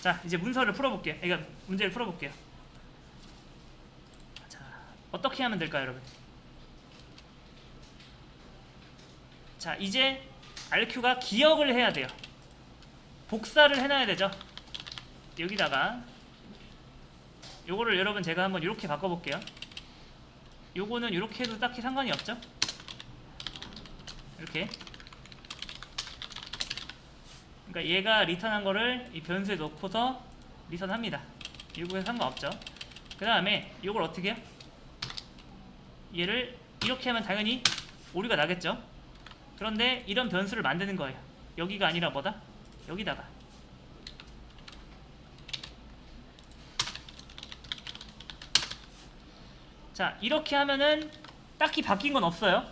자, 이제 문서를 풀어볼게요. 그러니까 문제를 풀어볼게요. 자, 어떻게 하면 될까요, 여러분? 자, 이제 RQ가 기억을 해야 돼요. 복사를 해놔야 되죠. 여기다가 요거를 여러분 제가 한번 이렇게 바꿔볼게요. 요거는 이렇게 해도 딱히 상관이 없죠. 이렇게. 그러니까 얘가 리턴한 거를 이 변수에 넣고서 리턴합니다. 이거에 상관없죠. 그 다음에 이걸 어떻게 해요? 얘를 이렇게 하면 당연히 오류가 나겠죠. 그런데 이런 변수를 만드는 거예요. 여기가 아니라 뭐다? 여기다가. 자, 이렇게 하면은 딱히 바뀐 건 없어요.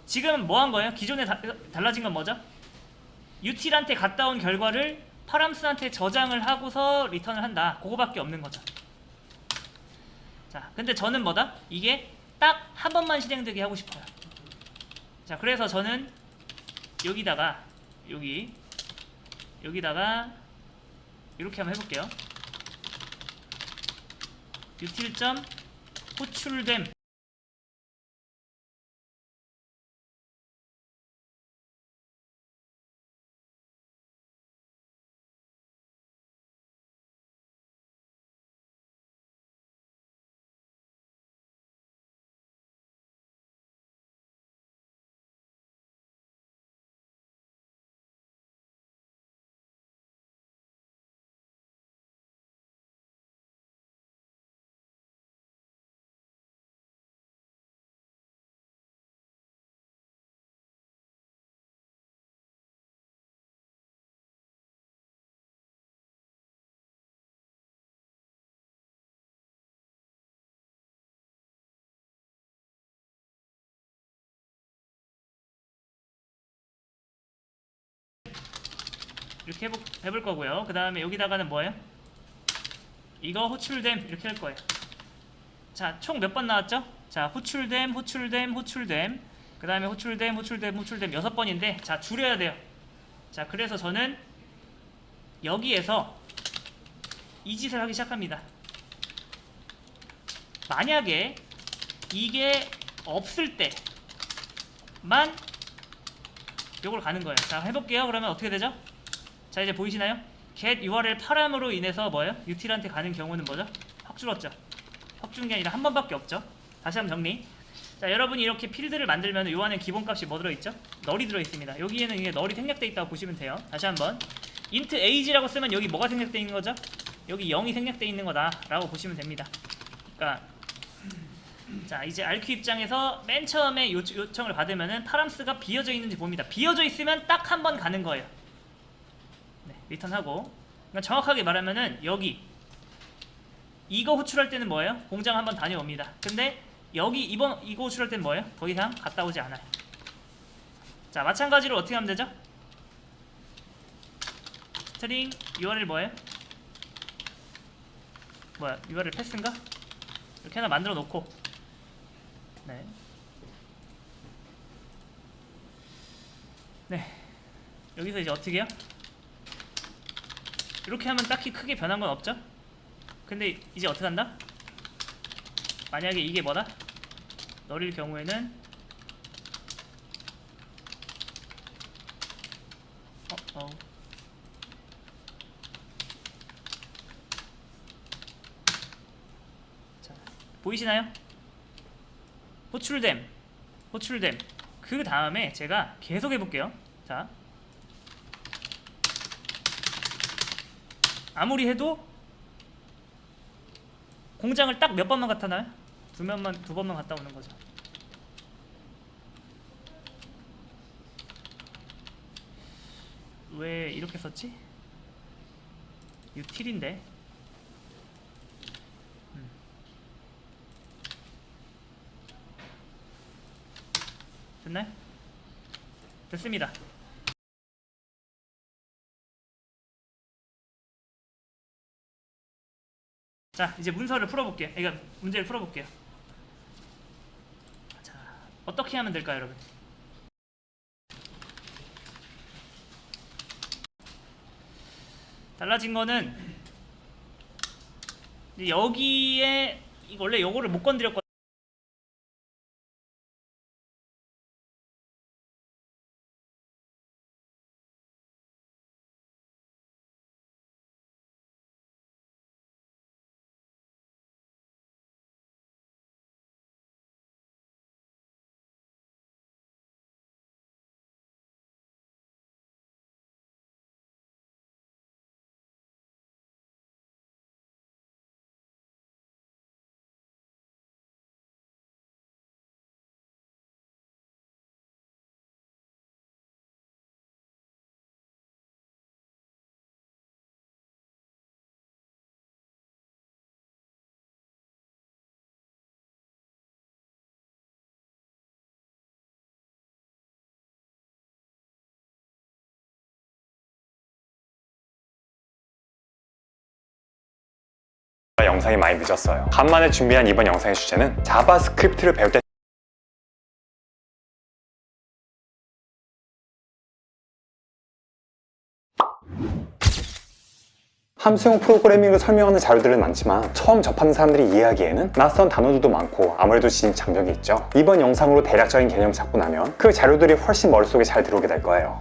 지금 뭐 한 거예요? 기존에 달라진 건 뭐죠? util한테 갔다 온 결과를 파람스한테 저장을 하고서 리턴을 한다. 그거밖에 없는 거죠. 자, 근데 저는 뭐다? 이게 딱 한 번만 실행되게 하고 싶어요. 자, 그래서 저는 여기다가 여기다가 이렇게 한번 해볼게요. util. 호출됨. 이렇게 해볼 거고요. 그 다음에 여기다가는 뭐예요? 이거 호출됨 이렇게 할 거예요. 자, 총 몇 번 나왔죠? 자, 호출됨. 그 다음에 호출됨 6번인데, 자, 줄여야 돼요. 자, 그래서 저는 여기에서 이 짓을 하기 시작합니다. 만약에 이게 없을 때만 요걸 가는 거예요. 자, 해볼게요. 그러면 어떻게 되죠? 자, 이제 보이시나요? get URL 파람으로 인해서 뭐예요? util한테 가는 경우는 뭐죠? 확 줄었죠. 확 준 게 아니라 한 번밖에 없죠. 다시 한번 정리. 자, 여러분이 이렇게 필드를 만들면 요 안에 기본값이 뭐 들어있죠? 널이 들어있습니다. 여기에는 이게 널이 생략되어 있다고 보시면 돼요. 다시 한번 int age라고 쓰면 여기 뭐가 생략되어 있는 거죠? 여기 0이 생략되어 있는 거다 라고 보시면 됩니다. 그러니까 자, 이제 RQ 입장에서 맨 처음에 요청을 받으면은 파람스가 비어져 있는지 봅니다. 비어져 있으면 딱 한 번 가는 거예요. 네, 리턴하고. 그러니까 정확하게 말하면은 여기 이거 호출할 때는 뭐예요? 공장 한번 다녀옵니다. 근데 여기 이거 호출할 때는 뭐예요? 더 이상 갔다 오지 않아요. 자, 마찬가지로 어떻게 하면 되죠? 스트링 URL 뭐예요? URL 패스인가? 이렇게 하나 만들어 놓고, 네. 여기서 이제 어떻게 해요? 이렇게 하면 딱히 크게 변한 건 없죠? 근데 이제 어떻게 한다? 만약에 이게 뭐다? 널일 경우에는 자, 보이시나요? 호출됨. 그 다음에 제가 계속 해볼게요. 자, 아무리 해도 공장을 딱 몇 번만 갔다 나요? 두 번만 갔다 오는 거죠. 왜 이렇게 썼지? util인데. 됐나요? 됐습니다. 자, 이제 문서를 풀어볼게요. 그러니까 문제를 풀어볼게요. 자, 어떻게 하면 될까요, 여러분? 달라진 거는 여기에 원래 요거를 못 건드렸거든요. 영상이 많이 늦었어요. 간만에 준비한 이번 영상의 주제는 자바스크립트를 배울 때 함수형 프로그래밍을 설명하는 자료들은 많지만 처음 접하는 사람들이 이해하기에는 낯선 단어들도 많고 아무래도 진입 장벽이 있죠. 이번 영상으로 대략적인 개념을 잡고 나면 그 자료들이 훨씬 머릿속에 잘 들어오게 될 거예요.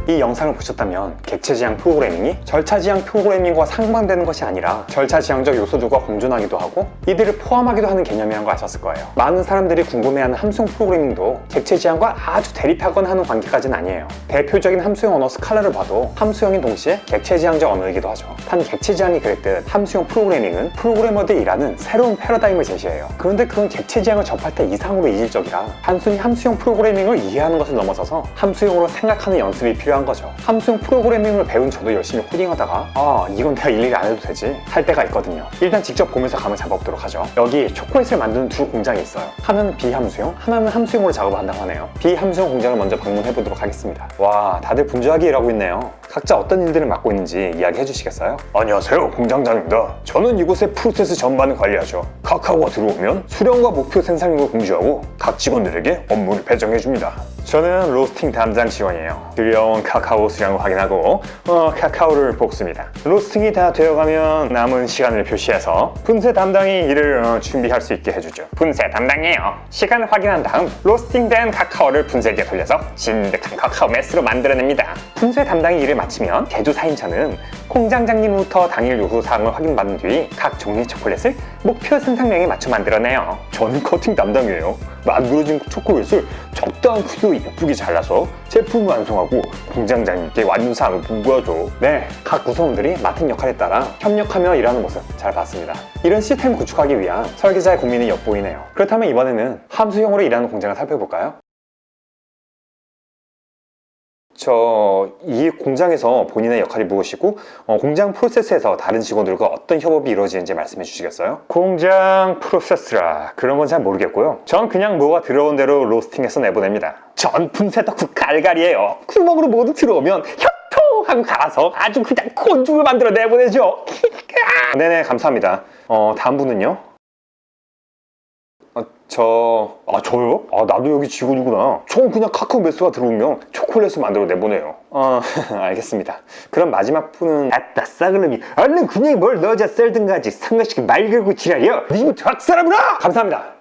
이 영상을 보셨다면 객체지향 프로그래밍이 절차지향 프로그래밍과 상반되는 것이 아니라 절차지향적 요소들과 공존하기도 하고 이들을 포함하기도 하는 개념이라는 걸 아셨을 거예요. 많은 사람들이 궁금해하는 함수형 프로그래밍도 객체지향과 아주 대립하거나 하는 관계까지는 아니에요. 대표적인 함수형 언어 스칼라를 봐도 함수형인 동시에 객체지향적 언어이기도 하죠. 단 객체지향이 그랬듯 함수형 프로그래밍은 프로그래머들이 일하는 새로운 패러다임을 제시해요. 그런데 그건 객체지향을 접할 때 이상으로 이질적이라 단순히 함수형 프로그래밍을 이해하는 것을 넘어서서 함수형으로 생각하는 연습이 필요한 거죠. 함수형 프로그래밍을 배운 저도 열심히 코딩하다가 이건 내가 일일이 안 해도 되지 할 때가 있거든요. 일단 직접 보면서 감을 잡아보도록 하죠. 여기 초콜릿을 만드는 두 공장이 있어요. 하나는 비함수형, 하나는 함수형으로 작업을 한다고 하네요. 비함수형 공장을 먼저 방문해 보도록 하겠습니다. 와, 다들 분주하게 일하고 있네요. 각자 어떤 일들을 맡고 있는지 이야기해 주시겠어요? 안녕하세요, 공장장입니다. 저는 이곳의 프로세스 전반을 관리하죠. 카카오가 들어오면 수령과 목표 생산량을 공지하고 각 직원들에게 업무를 배정해 줍니다. 저는 로스팅 담당 직원이에요. 들여온 카카오 수량을 확인하고 카카오를 볶습니다. 로스팅이 다 되어가면 남은 시간을 표시해서 분쇄 담당이 이를 준비할 수 있게 해주죠. 분쇄 담당이에요. 시간을 확인한 다음 로스팅된 카카오를 분쇄기에 돌려서 진득한 카카오 메스로 만들어냅니다. 분쇄 담당이 일을 마치면 제조 4인차는 공장장님부터 당일 요구사항을 확인받은 뒤 각 종류의 초콜릿을 목표 생산량에 맞춰 만들어내요. 저는 커팅 담당이에요. 만들어진 초콜릿을 적당한 크기로 예쁘게 잘라서 제품을 완성하고 공장장님께 완성사항을 보고하죠. 네, 각 구성원들이 맡은 역할에 따라 협력하며 일하는 모습 잘 봤습니다. 이런 시스템을 구축하기 위한 설계자의 고민이 엿보이네요. 그렇다면 이번에는 함수형으로 일하는 공장을 살펴볼까요? 이 공장에서 본인의 역할이 무엇이고 공장 프로세스에서 다른 직원들과 어떤 협업이 이루어지는지 말씀해 주시겠어요? 공장 프로세스라 그런 건 잘 모르겠고요. 전 그냥 뭐가 들어온 대로 로스팅해서 내보냅니다. 전 분쇄 덕후 갈갈이에요. 구멍으로 모두 들어오면 협통 하고 갈아서 아주 그냥 곤죽을 만들어 내보내죠. 네네, 감사합니다. 다음 분은요? 저요? 나도 여기 직원이구나. 전 그냥 카카오 메스가 들어오면 초콜릿을 만들어 내보내요. 알겠습니다. 그럼 마지막 분은 아따 싸그름이 얼른 그냥 뭘 넣어자 썰든가지 상가시키 말 걸고 지랄이여. 니부터 학사람으라! 감사합니다.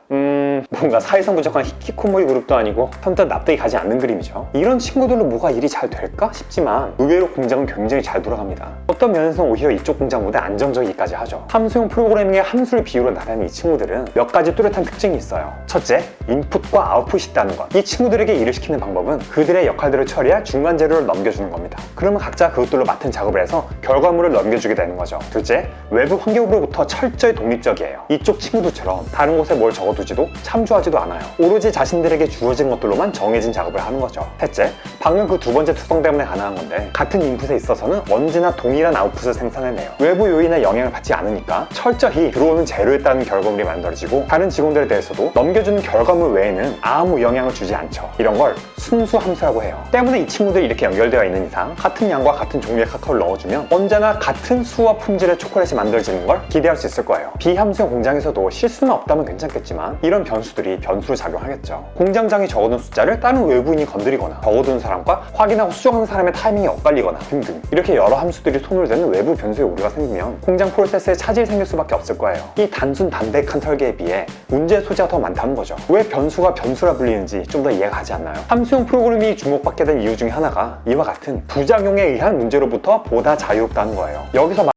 뭔가 사회성 부족한 히키코모리 그룹도 아니고 선뜻 납득이 가지 않는 그림이죠. 이런 친구들로 뭐가 일이 잘 될까 싶지만 의외로 공장은 굉장히 잘 돌아갑니다. 어떤 면에서는 오히려 이쪽 공장보다 안정적이기까지 하죠. 함수형 프로그래밍의 함수를 비유로 나타내는 이 친구들은 몇 가지 뚜렷한 특징이 있어요. 첫째, 인풋과 아웃풋이 있다는 것. 이 친구들에게 일을 시키는 방법은 그들의 역할들을 처리할 중간 재료를 넘겨주는 겁니다. 그러면 각자 그것들로 맡은 작업을 해서 결과물을 넘겨주게 되는 거죠. 둘째, 외부 환경으로부터 철저히 독립적이에요. 이쪽 친구들처럼 다른 곳에 뭘 적어두지도 참조하지도 않아요. 오로지 자신들에게 주어진 것들로만 정해진 작업을 하는 거죠. 셋째, 방금 그 두 번째 특성 때문에 가능한 건데 같은 인풋에 있어서는 언제나 동일한 아웃풋을 생산해내요. 외부 요인의 영향을 받지 않으니까 철저히 들어오는 재료에 따른 결과물이 만들어지고 다른 직원들에 대해서도 넘겨주는 결과물 외에는 아무 영향을 주지 않죠. 이런 걸 순수 함수라고 해요. 때문에 이 친구들이 이렇게 연결되어 있는 이상 같은 양과 같은 종류의 카카오를 넣어주면 언제나 같은 수와 품질의 초콜릿이 만들어지는 걸 기대할 수 있을 거예요. 비함수형 공장에서도 실수는 없다면 괜찮겠지만 이런 변수들이 변수로 작용하겠죠. 공장장이 적어둔 숫자를 다른 외부인이 건드리거나 적어둔 사람과 확인하고 수정하는 사람의 타이밍이 엇갈리거나 등등 이렇게 여러 함수들이 손을 대는 외부 변수에 오류가 생기면 공장 프로세스에 차질이 생길 수밖에 없을 거예요. 이 단순 담백한 설계에 비해 문제의 소지가 더 많다는 거죠. 왜 변수가 변수라 불리는지 좀 더 이해가 가지 않나요? 함수형 프로그램이 주목받게 된 이유 중에 하나가 이와 같은 부작용에 의한 문제로부터 보다 자유롭다는 거예요. 여기서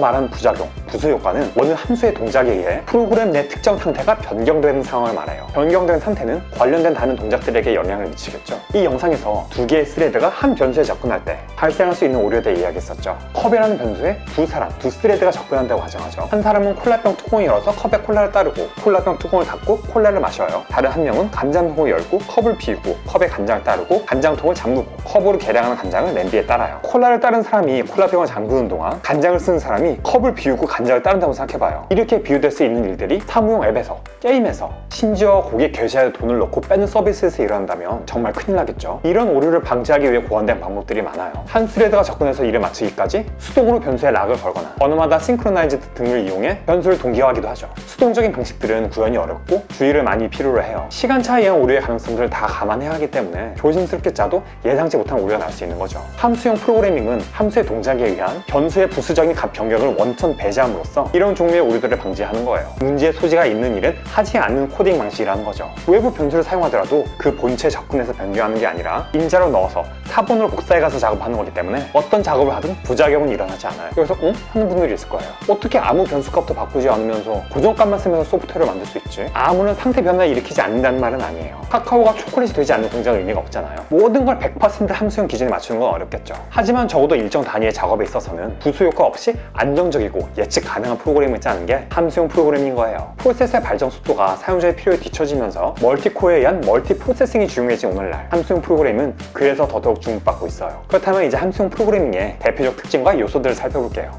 말하는 부작용, 부수효과는 어느 함수의 동작에 의해 프로그램 내 특정 상태가 변경되는 상황을 말해요. 변경된 상태는 관련된 다른 동작들에게 영향을 미치겠죠. 이 영상에서 두 개의 스레드가 한 변수에 접근할 때 발생할 수 있는 오류에 대해 이야기했었죠. 컵이라는 변수에 두 사람, 두 스레드가 접근한다고 가정하죠. 한 사람은 콜라병 뚜껑을 열어서 컵에 콜라를 따르고 콜라병 뚜껑을 닫고 콜라를 마셔요. 다른 한 명은 간장통을 열고 컵을 비우고 컵에 간장을 따르고 간장통을 잠그고 컵으로 계량하는 간장을 냄비에 따라요. 콜라를 따른 사람이 콜라병을 잠그는 동안 간장을 쓰는 사람이 컵을 비우고 간장을 따른다고 생각해봐요. 이렇게 비유될 수 있는 일들이 사무용 앱에서, 게임에서, 심지어 고객 결제에 돈을 넣고 빼는 서비스에서 일어난다면 정말 큰일 나겠죠. 이런 오류를 방지하기 위해 고안된 방법들이 많아요. 한 스레드가 접근해서 일을 마치기까지 수동으로 변수에 락을 걸거나 언어마다 싱크로나이즈드 등을 이용해 변수를 동기화하기도 하죠. 수동적인 방식들은 구현이 어렵고 주의를 많이 필요로 해요. 시간차에 의한 오류의 가능성들을 다 감안해야 하기 때문에 조심스럽게 짜도 예상치 못한 오류가 날 수 있는 거죠. 함수형 프로그래밍은 함수의 동작에 의한 변수의 부수적인 값 변경을 원천 배제함으로써 이런 종류의 오류들을 방지하는 거예요. 문제의 소지가 있는 일은 하지 않는 코딩 방식이라는 거죠. 외부 변수를 사용하더라도 그 본체에 접근해서 변경하는 게 아니라 인자로 넣어서 사본으로 복사해가서 작업하는 거기 때문에 어떤 작업을 하든 부작용은 일어나지 않아요. 그래서 하는 분들이 있을 거예요. 어떻게 아무 변수값도 바꾸지 않으면서 고정값만 쓰면서 소프트웨어를 만들 수 있지? 아무런 상태 변화를 일으키지 않는다는 말은 아니에요. 카카오가 초콜릿이 되지 않는 공장은 의미가 없잖아요. 모든 걸 100% 함수형 기준에 맞추는 건 어렵겠죠. 하지만 적어도 일정 단위의 작업에 있어서는 부수효과 없이 안정적이고 예측 가능한 프로그램을 짜는 게 함수형 프로그래밍인 거예요. 프로세스의 발전 속도가 사용자의 필요에 뒤처지면서 멀티코어에 의한 멀티 프로세싱이 중요해진 오늘날 함수형 프로그램은 그래서 더더욱 주목받고 있어요. 그렇다면 이제 함수형 프로그래밍의 대표적 특징과 요소들을 살펴볼게요.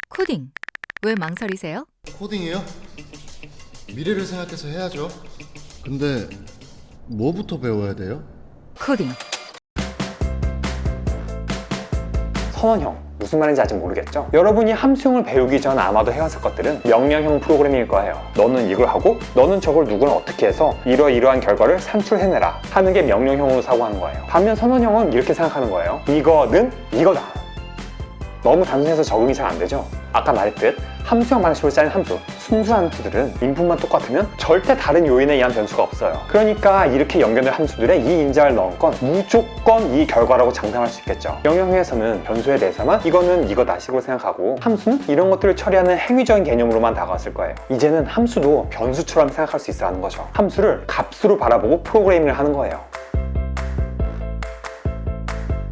코딩, 왜 망설이세요? 코딩이요? 미래를 생각해서 해야죠. 근데 뭐부터 배워야 돼요? 코딩. 선언형, 무슨 말인지 아직 모르겠죠? 여러분이 함수형을 배우기 전 아마도 해왔을 것들은 명령형 프로그래밍일 거예요. 너는 이걸 하고 너는 저걸 누구는 어떻게 해서 이러이러한 결과를 산출해내라 하는 게 명령형으로 사고하는 거예요. 반면 선언형은 이렇게 생각하는 거예요. 이거는 이거다. 너무 단순해서 적응이 잘 안 되죠? 아까 말했듯 함수형 방식으로 짜인 함수, 순수한 함수들은 인풋만 똑같으면 절대 다른 요인에 의한 변수가 없어요. 그러니까 이렇게 연결된 함수들에 이 인자를 넣은 건 무조건 이 결과라고 장담할 수 있겠죠. 명령형에서는 변수에 대해서만 이거는 이거다 식으로 생각하고 함수는 이런 것들을 처리하는 행위적인 개념으로만 다가왔을 거예요. 이제는 함수도 변수처럼 생각할 수 있어 하는 거죠. 함수를 값으로 바라보고 프로그래밍을 하는 거예요.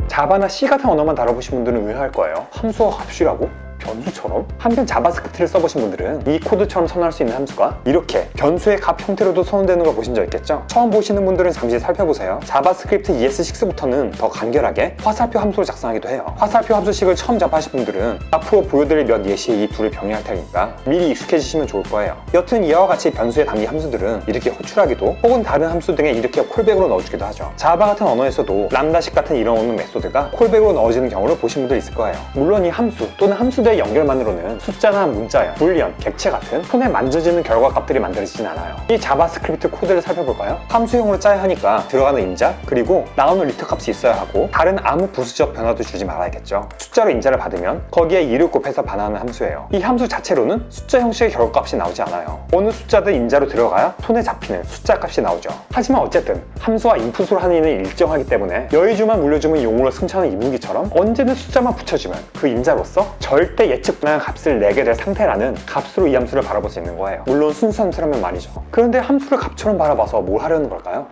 자바나 C 같은 언어만 다뤄보신 분들은 의아할 거예요. 함수가 값이라고? 변수처럼? 한편 자바스크립트를 써보신 분들은 이 코드처럼 선언할 수 있는 함수가 이렇게 변수의 값 형태로도 선언되는 걸 보신 적 있겠죠? 처음 보시는 분들은 잠시 살펴보세요. 자바스크립트 ES6부터는 더 간결하게 화살표 함수를 작성하기도 해요. 화살표 함수식을 처음 접하신 분들은 앞으로 보여드릴 몇 예시에 이 둘을 병행할 테니까 미리 익숙해지시면 좋을 거예요. 여튼 이와 같이 변수에 담긴 함수들은 이렇게 호출하기도 혹은 다른 함수 등에 이렇게 콜백으로 넣어주기도 하죠. 자바 같은 언어에서도 람다식 같은 이런 오는 메소드가 콜백으로 넣어지는 경우를 보신 분들 있을 거예요. 물론 이 함수 또는 함수들의 연결만으로는 숫자나 문자열, 불리언, 객체 같은 손에 만져지는 결과값들이 만들어지진 않아요. 이 자바스크립트 코드를 살펴볼까요? 함수형으로 짜야 하니까 들어가는 인자 그리고 나오는 리터 값이 있어야 하고 다른 아무 부수적 변화도 주지 말아야겠죠. 숫자로 인자를 받으면 거기에 2를 곱해서 반환하는 함수예요. 이 함수 자체로는 숫자 형식의 결과값이 나오지 않아요. 어느 숫자든 인자로 들어가야 손에 잡히는 숫자 값이 나오죠. 하지만 어쨌든 함수와 인풋으로 하는 일은 일정하기 때문에 여의주만 물려주면 용으로 승천하는 이 무기처럼 언제든 숫자만 붙여주면 그 인자로서 절대 예측 불가능한 값을 내게 될 상태라는 값으로 이 함수를 바라볼 수 있는 거예요. 물론 순수 함수라면 말이죠. 그런데 함수를 값처럼 바라봐서 뭘 하려는 걸까요?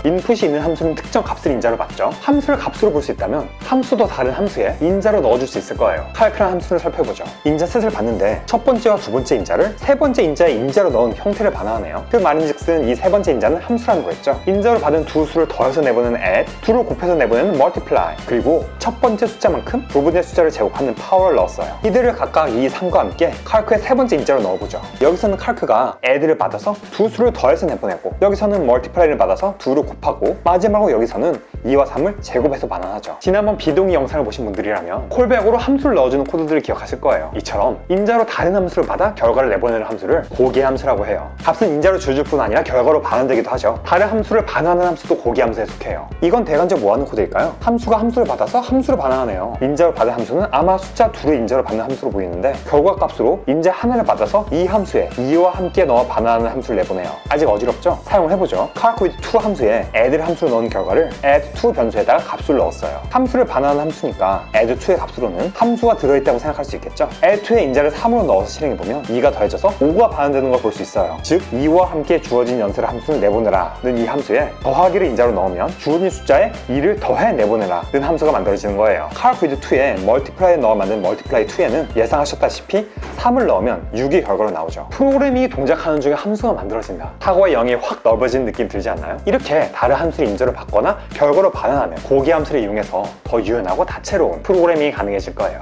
인풋이 있는 함수는 특정 값을 인자로 받죠. 함수를 값으로 볼 수 있다면 함수도 다른 함수에 인자로 넣어줄 수 있을 거예요. 칼크라는 함수를 살펴보죠. 인자 셋을 봤는데 첫 번째와 두 번째 인자를 세 번째 인자에 인자로 넣은 형태를 반환하네요. 그 말인즉슨 이 세 번째 인자는 함수라는 거였죠. 인자로 받은 두 수를 더해서 내보내는 add, 두를 곱해서 내보내는 multiply, 그리고 첫 번째 숫자만큼 두 번째 숫자를 제곱하는 power를 넣었어요. 이들을 각각 2, 3과 함께 칼크의 세 번째 인자로 넣어보죠. 여기서는 칼크가 add를 받아서 두 수를 더해서 내보내고, 여기서는 multiply를 받아서 두를 곱하고, 마지막으로 여기서는 2와 3을 제곱해서 반환하죠. 지난번 비동의 영상을 보신 분들이라면 콜백으로 함수를 넣어주는 코드들을 기억하실 거예요. 이처럼 인자로 다른 함수를 받아 결과를 내보내는 함수를 고기함수라고 해요. 값은 인자로 줄줄 뿐 아니라 결과로 반환되기도 하죠. 다른 함수를 반환하는 함수도 고기함수에 속해요. 이건 대간적 뭐하는 코드일까요? 함수가 함수를 받아서 함수를 반환하네요. 인자로 받은 함수는 아마 숫자 2를 인자로 받는 함수로 보이는데, 결과 값으로 인자 하나를 받아서 이 함수에 2와 함께 넣어 반환하는 함수를 내보내요. 아직 어지럽죠? 사용을 해보죠. calc2 함수에 add를 함수로 넣은 결과를 add2 변수에다가 값을 넣었어요. 함수를 반환하는 함수니까 add2의 값으로는 함수가 들어있다고 생각할 수 있겠죠? add2의 인자를 3으로 넣어서 실행해보면 2가 더해져서 5가 반환되는 걸 볼 수 있어요. 즉 2와 함께 주어진 연수를 함수를 내보내라는 이 함수에 더하기를 인자로 넣으면 주어진 숫자에 2를 더해 내보내라는 함수가 만들어지는 거예요. calc2에 multiply에 넣어 만든 multiply2에는 예상하셨다시피 3을 넣으면 6이 결과로 나오죠. 프로그래밍이 동작하는 중에 함수가 만들어진다. 사고의 영이 확 넓어진 느낌 들지 않나요? 이렇게 다른 함수를 인자로 바거나 결과로 반환하면 고기 함수를 이용해서 더 유연하고 다채로운 프로그래밍이 가능해질 거예요.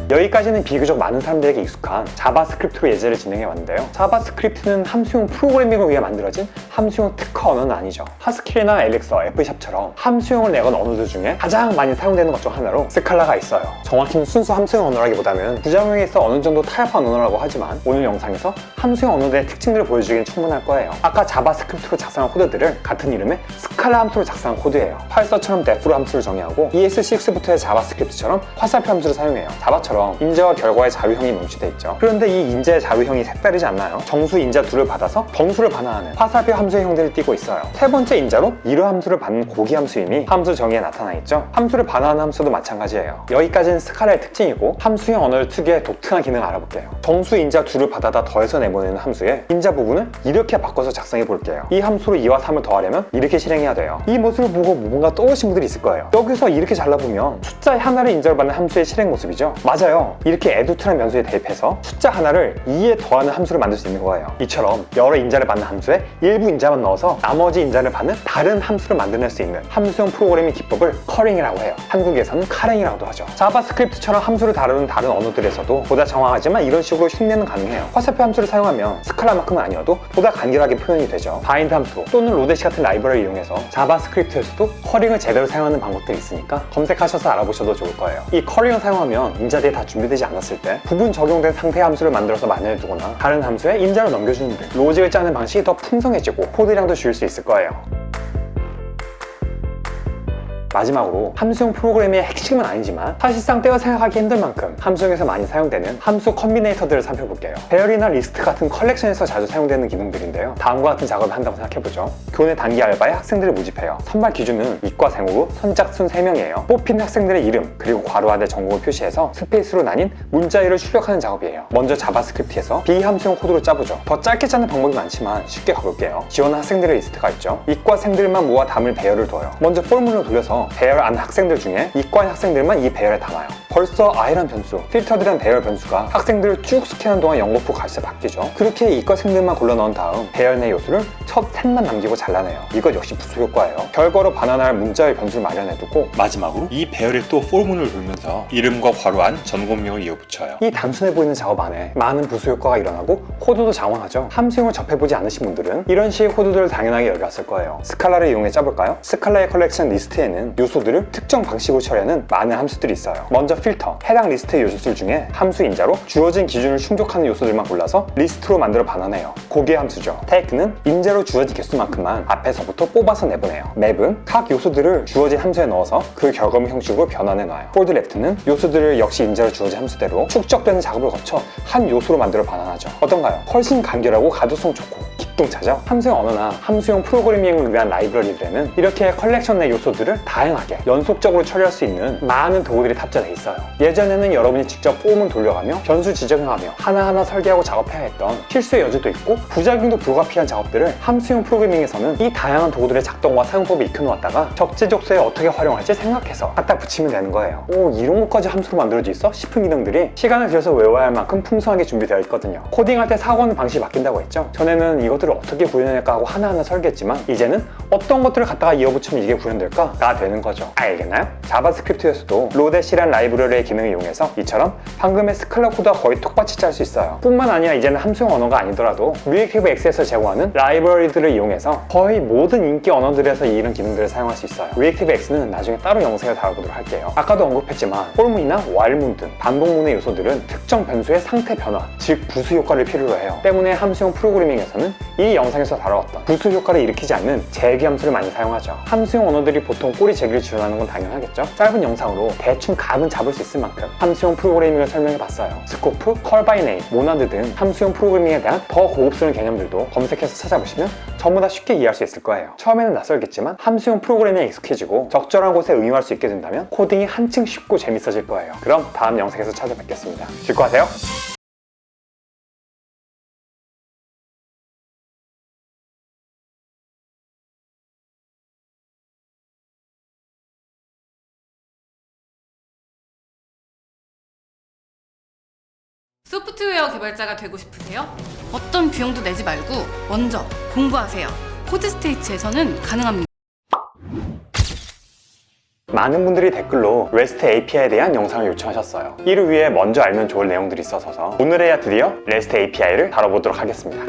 여기까지는 비교적 많은 사람들에게 익숙한 자바스크립트로 예제를 진행해 왔는데요. 자바스크립트는 함수용 프로그래밍을 위해 만들어진 함수용 특화 언어는 아니죠. 하스킬이나 엘릭서, F샵처럼 함수용을 내건 언어들 중에 가장 많이 사용되는 것 중 하나로 스칼라가 있어요. 정확히는 순수 함수용 언어라기보다는 부정형에 있어 어느 정도 타협한 언어라고 하지만, 오늘 영상에서 함수용 언어들의 특징들을 보여주기엔 충분할 거예요. 아까 자바스크립트로 작성한 코드들을 같은 이름의 스칼라 함수로 작성한 코드예요. 파이썬처럼 def로 함수를 정의하고 ES6부터의 자바스크립트처럼 화살표 함수를 사용해요. 자바처럼 인자와 결과의 자료형이 명시되어 있죠. 그런데 이 인자의 자료형이 색다르지 않나요? 정수 인자 2를 받아서 정수를 반환하는 화살표 함수의 형태를 띠고 있어요. 세 번째 인자로 이러 함수를 받는 고기 함수임이 함수 정의에 나타나 있죠. 함수를 반환하는 함수도 마찬가지예요. 여기까지는 스칼라의 특징이고, 함수형 언어를 특유의 독특한 기능을 알아볼게요. 정수 인자 2를 받아다 더해서 내보내는 함수의 인자 부분을 이렇게 바꿔서 작성해 볼게요. 이 함수로 2와 3을 더하려면 이렇게 실행해야 돼요. 이 모습을 보고 뭔가 떠오르신 분들이 있을 거예요. 여기서 이렇게 잘라보면 숫자 하나를 인자로 받는 함수의 실행 모습이죠. 맞아요. 이렇게 add2라는 변수에 대입해서 숫자 하나를 2에 더하는 함수를 만들 수 있는 거예요. 이처럼 여러 인자를 받는 함수에 일부 인자만 넣어서 나머지 인자를 받는 다른 함수를 만들어낼 수 있는 함수형 프로그래밍 기법을 커링이라고 해요. 한국에서는 카랭이라고도 하죠. 자바스크립트처럼 함수를 다루는 다른 언어들에서도 보다 정확하지만 이런 식으로 흉내는 가능해요. 화살표 함수를 사용하면 스칼라만큼은 아니어도 보다 간결하게 표현이 되죠. 바인드 함수 또는 로데시 같은 라이브러리를 이용해서 자바스크립트에서도 커링을 제대로 사용하는 방법들이 있으니까 검색하셔서 알아보셔도 좋을 거예요. 이 커링을 사용하면 인자들이 다 준비되지 않았을 때 부분 적용된 상태 함수를 만들어서 만연해 두거나 다른 함수에 인자를 넘겨주는 등 로직을 짜는 방식이 더 풍성해지고 코드량도 줄일 수 있을 거예요. 마지막으로 함수형 프로그래밍의 핵심은 아니지만 사실상 떼어 생각하기 힘들 만큼 함수형에서 많이 사용되는 함수 컨비네이터들을 살펴볼게요. 배열이나 리스트 같은 컬렉션에서 자주 사용되는 기능들인데요. 다음과 같은 작업을 한다고 생각해보죠. 교내 단기 알바에 학생들을 모집해요. 선발 기준은 이과생으로 선착순 3명이에요. 뽑힌 학생들의 이름 그리고 괄호 안에 전공을 표시해서 스페이스로 나뉜 문자열을 출력하는 작업이에요. 먼저 자바스크립트에서 비함수형 코드로 짜보죠. 더 짧게 짜는 방법이 많지만 쉽게 가볼게요. 지원한 학생들의 리스트가 있죠. 이과생들만 모아 담을 배열을 둬요. 먼저 포뮬러를 돌려서 배열 안 학생들 중에 이과인 학생들만 이 배열에 담아요. 벌써 i란 변수, 필터드란 배열 변수가 학생들을 쭉 스캔하는 동안 영록부 값이 바뀌죠. 그렇게 이과생들만 골라 넣은 다음 배열 내 요소를 첫 셋만 남기고 잘라내요. 이것 역시 부수 효과예요. 결과로 반환할 문자의 변수를 마련해두고 마지막으로 이 배열에 또 포문을 돌면서 이름과 괄호 안 전공명을 이어붙여요. 이 단순해 보이는 작업 안에 많은 부수 효과가 일어나고 코드도 장황하죠. 함수형을 접해보지 않으신 분들은 이런 식의 코드들을 당연하게 열봤을 거예요. 스칼라를 이용해 짜볼까요? 스칼라의 컬렉션 리스트에는 요소들을 특정 방식으로 처리하는 많은 함수들이 있어요. 먼저 필터, 해당 리스트의 요소들 중에 함수 인자로 주어진 기준을 충족하는 요소들만 골라서 리스트로 만들어 반환해요. 고개 함수죠. take는 인자로 주어진 개수만큼만 앞에서부터 뽑아서 내보내요. map은 각 요소들을 주어진 함수에 넣어서 그 결과물 형식으로 변환해 놔요. fold left는 요소들을 역시 인자로 주어진 함수대로 축적되는 작업을 거쳐 한 요소로 만들어 반환하죠. 어떤가요? 훨씬 간결하고 가독성 좋고 기동차죠. 함수형 언어나 함수형 프로그래밍을 위한 라이브러리들에는 이렇게 컬렉션 내 요소들을 다양하게 연속적으로 처리할 수 있는 많은 도구들이 탑재되어 있어요. 예전에는 여러분이 직접 폼을 돌려가며 변수 지정하며 하나하나 설계하고 작업해야 했던 필수의 여지도 있고 부작용도 불가피한 작업들을 함수형 프로그래밍에서는 이 다양한 도구들의 작동과 사용법을 익혀놓았다가 적재적소에 어떻게 활용할지 생각해서 갖다 붙이면 되는 거예요. 오, 이런 것까지 함수로 만들어져 있어? 싶은 기능들이 시간을 들여서 외워야 할 만큼 풍성하게 준비되어 있거든요. 코딩할 때 사고하는 방식이 바뀐다고 했죠. 전에는 이것들을 어떻게 구현할까 하고 하나하나 설계했지만 이제는 어떤 것들을 갖다가 이어붙이면 이게 구현될까가 되는 거죠. 알겠나요? 자바스크립트에서도 로댓이란 라이브러리의 기능을 이용해서 이처럼 방금의 스칼라 코드와 거의 똑같이 짤 수 있어요. 뿐만 아니라 이제는 함수형 언어가 아니더라도 리액티브 X에서 제공하는 라이브러리들을 이용해서 거의 모든 인기 언어들에서 이런 기능들을 사용할 수 있어요. 리액티브 X는 나중에 따로 영상을 다뤄보도록 할게요. 아까도 언급했지만 폴문이나 while문 등 반복문의 요소들은 특정 변수의 상태 변화, 즉 부수 효과를 필요로 해요. 때문에 함수형 프로그래밍에서는 이 영상에서 다뤄왔던 부수 효과를 일으키지 않는 재기 함수를 많이 사용하죠. 함수형 언어들이 보통 꼬리 재기를 지원하는 건 당연하겠죠. 짧은 영상으로 대충 감은 잡을 수 있을 만큼 함수형 프로그래밍을 설명해봤어요. 스코프, 컬바이네임, 모나드 등 함수형 프로그래밍에 대한 더 고급스러운 개념들도 검색해서 찾아보시면 전부 다 쉽게 이해할 수 있을 거예요. 처음에는 낯설겠지만 함수형 프로그래밍에 익숙해지고 적절한 곳에 응용할 수 있게 된다면 코딩이 한층 쉽고 재밌어질 거예요. 그럼 다음 영상에서 찾아뵙겠습니다. 즐거워하세요. 소프트웨어 개발자가 되고 싶으세요? 어떤 비용도 내지 말고 먼저 공부하세요. 코드스테이츠에서는 가능합니다. 많은 분들이 댓글로 REST API에 대한 영상을 요청하셨어요. 이를 위해 먼저 알면 좋을 내용들이 있어서 오늘에야 드디어 REST API를 다뤄보도록 하겠습니다.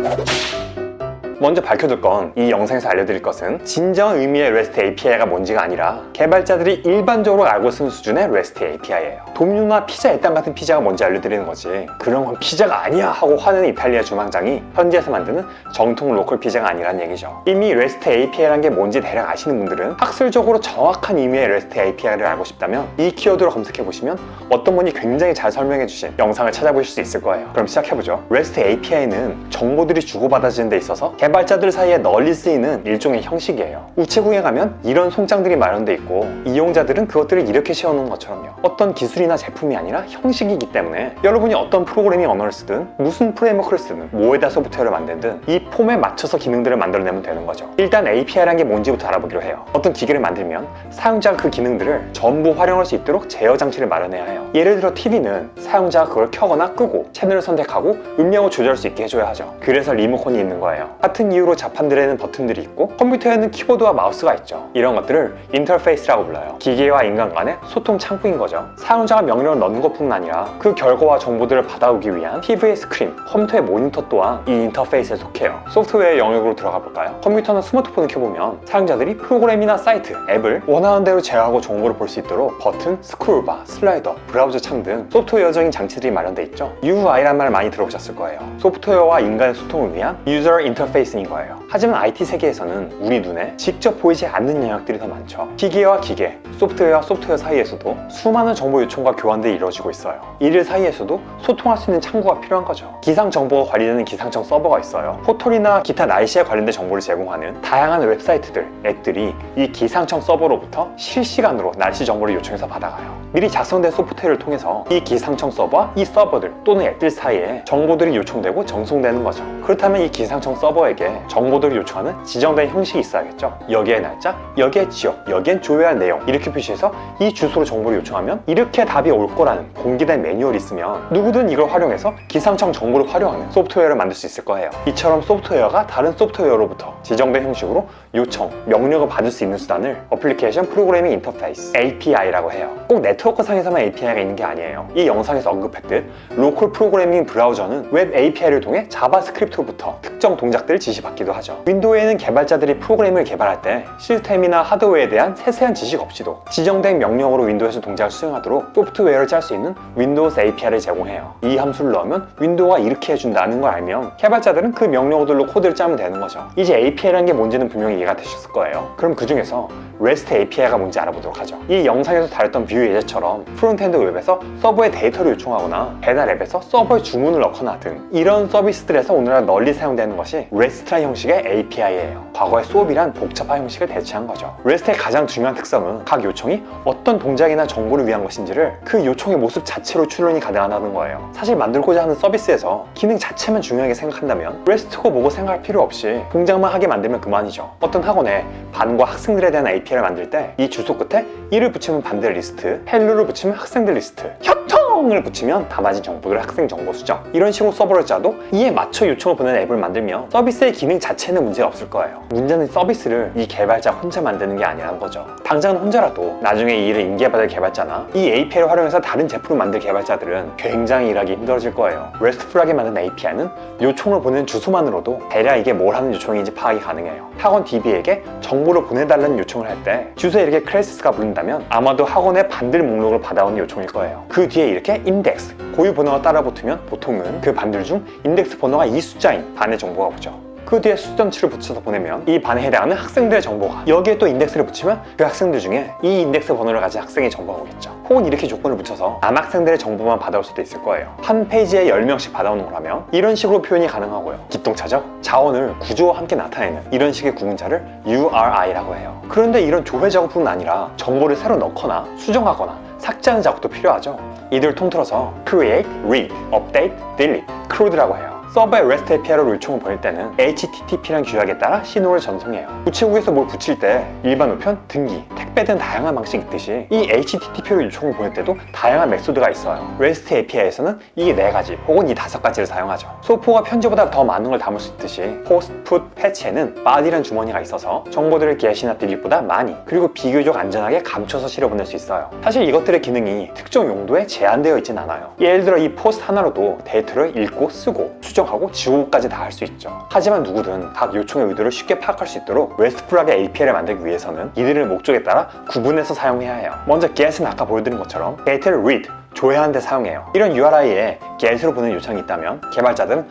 먼저 밝혀둘 건 이 영상에서 알려드릴 것은 진정 의미의 REST API가 뭔지가 아니라 개발자들이 일반적으로 알고 쓰는 수준의 REST API예요. 도미노나 피자 일당 같은 피자가 뭔지 알려드리는 거지 그런 건 피자가 아니야 하고 화내는 이탈리아 주방장이 현지에서 만드는 정통 로컬 피자가 아니란 얘기죠. 이미 REST API라는 게 뭔지 대략 아시는 분들은 학술적으로 정확한 의미의 REST API를 알고 싶다면 이 키워드로 검색해보시면 어떤 분이 굉장히 잘 설명해주신 영상을 찾아보실 수 있을 거예요. 그럼 시작해보죠. REST API는 정보들이 주고받아지는 데 있어서 개발자들 사이에 널리 쓰이는 일종의 형식이에요. 우체국에 가면 이런 송장들이 마련돼 있고 이용자들은 그것들을 이렇게 씌워놓은 것처럼요. 어떤 기술이나 제품이 아니라 형식이기 때문에 여러분이 어떤 프로그래밍 언어를 쓰든 무슨 프레임워크를 쓰든 뭐에다 소프트웨어를 만들든 이 폼에 맞춰서 기능들을 만들어내면 되는 거죠. 일단 API라는 게 뭔지부터 알아보기로 해요. 어떤 기계를 만들면 사용자가 그 기능들을 전부 활용할 수 있도록 제어 장치를 마련해야 해요. 예를 들어 TV는 사용자가 그걸 켜거나 끄고 채널을 선택하고 음량을 조절할 수 있게 해줘야 하죠. 그래서 리모컨이 있는 거예요. 같은 이유로 자판들에는 버튼들이 있고 컴퓨터에는 키보드와 마우스가 있죠. 이런 것들을 인터페이스라고 불러요. 기계와 인간 간의 소통 창구인 거죠. 사용자가 명령을 넣는 것뿐만 아니라 그 결과와 정보들을 받아오기 위한 TV의 스크린, 컴퓨터의 모니터 또한 이 인터페이스에 속해요. 소프트웨어 영역으로 들어가 볼까요? 컴퓨터나 스마트폰을 켜보면 사용자들이 프로그램이나 사이트, 앱을 원하는 대로 제어하고 정보를 볼 수 있도록 버튼, 스크롤바, 슬라이더, 브라우저 창 등 소프트웨어적인 장치들이 마련돼 있죠. UI란 말 많이 들어보셨을 거예요. 소프트웨어와 인간의 소통을 위한 유저 인터페이스인 거예요. 하지만 IT 세계에서는 우리 눈에 직접 보이지 않는 영역들이 더 많죠. 기계와 기계, 소프트웨어와 소프트웨어 사이에서도 수많은 정보 요청과 교환들이 이루어지고 있어요. 이들 사이에서도 소통할 수 있는 창구가 필요한 거죠. 기상 정보가 관리되는 기상청 서버가 있어요. 포털이나 기타 날씨에 관련된 정보를 제공하는 다양한 웹사이트들, 앱들이 이 기상청 서버로부터 실시간으로 날씨 정보를 요청해서 받아가요. 미리 작성된 소프트웨어를 통해서 이 기상청 서버와 이 서버들 또는 앱들 사이에 정보들이 요청되고 전송되는 거죠. 그렇다면 이 기상청 서버에게 정보들을 요청하는 지정된 형식이 있어야겠죠. 여기에 날짜, 여기에 지역, 여기엔 조회할 내용 이렇게 표시해서 이 주소로 정보를 요청하면 이렇게 답이 올 거라는 공개된 매뉴얼이 있으면 누구든 이걸 활용해서 기상청 정보를 활용하는 소프트웨어를 만들 수 있을 거예요. 이처럼 소프트웨어가 다른 소프트웨어로부터 지정된 형식으로 요청, 명령을 받을 수 있는 수단을 어플리케이션 프로그래밍 인터페이스 API라고 해요. 꼭 네트워크 상에서만 API가 있는 게 아니에요. 이 영상에서 언급했듯 로컬 프로그래밍 브라우저는 웹 API를 통해 자바스크립트로부터 특정 동작들을 지시받기도 하죠. 윈도우에는 개발자들이 프로그램을 개발할 때 시스템이나 하드웨어에 대한 세세한 지식 없이도 지정된 명령으로 윈도우에서 동작을 수행하도록 소프트웨어를 짤 수 있는 윈도우스 API를 제공해요. 이 함수를 넣으면 윈도우가 이렇게 해준다는 걸 알면 개발자들은 그 명령어들로 코드를 짜면 되는 거죠. 이제 API라는 게 뭔지는 분명히 이해가 되셨을 거예요. 그럼 그 중에서 REST API가 뭔지 알아보도록 하죠. 이 영상에서 다뤘던 뷰 예제처럼 프론트엔드 웹에서 서버에 데이터를 요청하거나 배달 앱에서 서버에 주문을 넣거나 등 이런 서비스들에서 오늘날 널리 사용되는 것이 REST 엑스트라 형식의 API예요. 과거의 SOAP이란 복잡한 형식을 대체한 거죠. REST의 가장 중요한 특성은 각 요청이 어떤 동작이나 정보를 위한 것인지를 그 요청의 모습 자체로 추론이 가능하다는 거예요. 사실 만들고자 하는 서비스에서 기능 자체만 중요하게 생각한다면 REST고 뭐고 생각할 필요 없이 동작만 하게 만들면 그만이죠. 어떤 학원에 반과 학생들에 대한 API를 만들 때 이 주소 끝에 1을 붙이면 반들 리스트, 헬로를 붙이면 학생들 리스트, 협정을 붙이면 담아진 정보들 학생 정보 수정, 이런 식으로 서버를 짜도 이에 맞춰 요청을 보내는 앱을 만들면 서비스의 기능 자체는 문제가 없을 거예요. 문제는 서비스를 이 개발자 혼자 만드는 게 아니라는 거죠. 당장은 혼자라도 나중에 이 일을 인계받을 개발자나 이 API를 활용해서 다른 제품을 만들 개발자들은 굉장히 일하기 힘들어질 거예요. RESTful하게 만든 API는 요청을 보내는 주소만으로도 대략 이게 뭘 하는 요청인지 파악이 가능해요. 학원 DB에게 정보를 보내달라는 요청을 할 때 주소에 이렇게 클래스가 부른다면 아마도 학원의 반들 목록을 받아오는 요청일 거예요. 그 뒤에 이렇게 인덱스, 고유 번호가 따라 붙으면 보통은 그 반들 중 인덱스 번호가 이 숫자인 반의 정보가 오죠. 그 뒤에 수정치를 붙여서 보내면 이 반에 해당하는 학생들의 정보가, 여기에 또 인덱스를 붙이면 그 학생들 중에 이 인덱스 번호를 가진 학생의 정보가 오겠죠. 혹은 이렇게 조건을 붙여서 남학생들의 정보만 받아올 수도 있을 거예요. 한 페이지에 10명씩 받아오는 거라면 이런 식으로 표현이 가능하고요. 기똥차죠? 자원을 구조와 함께 나타내는 이런 식의 구문자를 URI라고 해요. 그런데 이런 조회 작업뿐 아니라 정보를 새로 넣거나 수정하거나 삭제하는 작업도 필요하죠. 이들 통틀어서 create, read, update, delete, CRUD라고 해요. 서버에 REST API로 요청을 보낼 때는 HTTP라는 규약에 따라 신호를 전송해요. 우체국에서 뭘 붙일 때 일반 우편, 등기, 택배 등 다양한 방식이 있듯이 이 HTTP로 요청을 보낼 때도 다양한 메소드가 있어요. REST API에서는 이 4가지 혹은 이 5가지를 사용하죠. 소포가 편지보다 더 많은 걸 담을 수 있듯이 POST, PUT, 패치에는 body라는 주머니가 있어서 정보들을 get이나 delete보다 많이 그리고 비교적 안전하게 감춰서 실어 보낼 수 있어요. 사실 이것들의 기능이 특정 용도에 제한되어 있진 않아요. 예를 들어 이 POST 하나로도 데이터를 읽고 쓰고 수정하고 지우고까지 다 할 수 있죠. 하지만 누구든 각 요청의 의도를 쉽게 파악할 수 있도록 RESTful하게 API를 만들기 위해서는 이들을 목적에 따라 구분해서 사용해야 해요. 먼저 get은 아까 보여드린 것처럼 데이터를 read, 조회하는 데 사용해요. 이런 URI에 get으로 보내는 요청이 있다면 개발자들은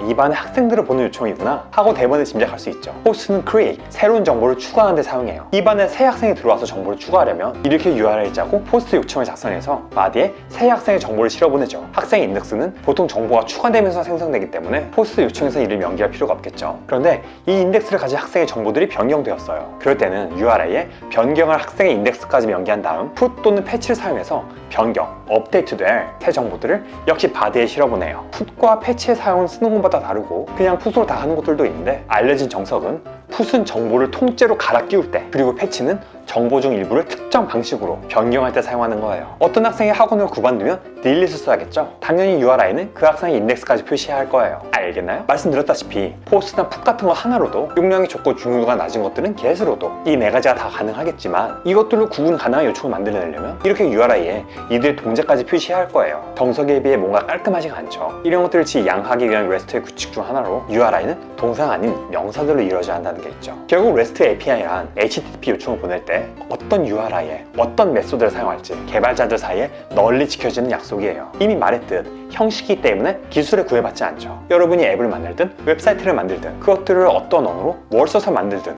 이 반에 학생들을 보내는 요청이구나 하고 대번에 짐작할 수 있죠. post는 create, 새로운 정보를 추가하는 데 사용해요. 이 반에 새 학생이 들어와서 정보를 추가하려면 이렇게 URI를 짜고 post 요청을 작성해서 body에 새 학생의 정보를 실어보내죠. 학생의 인덱스는 보통 정보가 추가되면서 생성되기 때문에 post 요청에서 이를 명기할 필요가 없겠죠. 그런데 이 인덱스를 가진 학생의 정보들이 변경되었어요. 그럴 때는 URI에 변경할 학생의 인덱스까지 명기한 다음 put 또는 패치를 사용해서 변경, 업데이트될 새 정보들을 역시 바디에 실어보내요. 풋과 패치의 사용은 쓰는 것마다 다르고 그냥 풋으로 다 하는 것들도 있는데 알려진 정석은 풋은 정보를 통째로 갈아 끼울 때, 그리고 패치는 정보 중 일부를 특정 방식으로 변경할 때 사용하는 거예요. 어떤 학생이 학원을 그만두면 딜릿을 써야겠죠. 당연히 URI는 그 학생의 인덱스까지 표시해야 할 거예요. 알겠나요? 말씀드렸다시피 포스트나 풋 같은 거 하나로도 용량이 적고 중요도가 낮은 것들은 get으로도 이 4가지가 다 가능하겠지만 이것들로 구분 가능한 요청을 만들어내려면 이렇게 URI에 이들 동작까지 표시해야 할 거예요. 정석에 비해 뭔가 깔끔하지가 않죠. 이런 것들을 양하기 위한 REST의 규칙 중 하나로 URI는 동사가 아닌 명사들로 이루어져야 한다는 게 있죠. 결국 REST API란 HTTP 요청을 보낼 때 어떤 URI에 어떤 메소드를 사용할지 개발자들 사이에 널리 지켜지는 약속이에요. 이미 말했듯 형식이기 때문에 기술에 구애받지 않죠. 여러분이 앱을 만들든 웹사이트를 만들든 그것들을 어떤 언어로 뭘 써서 만들든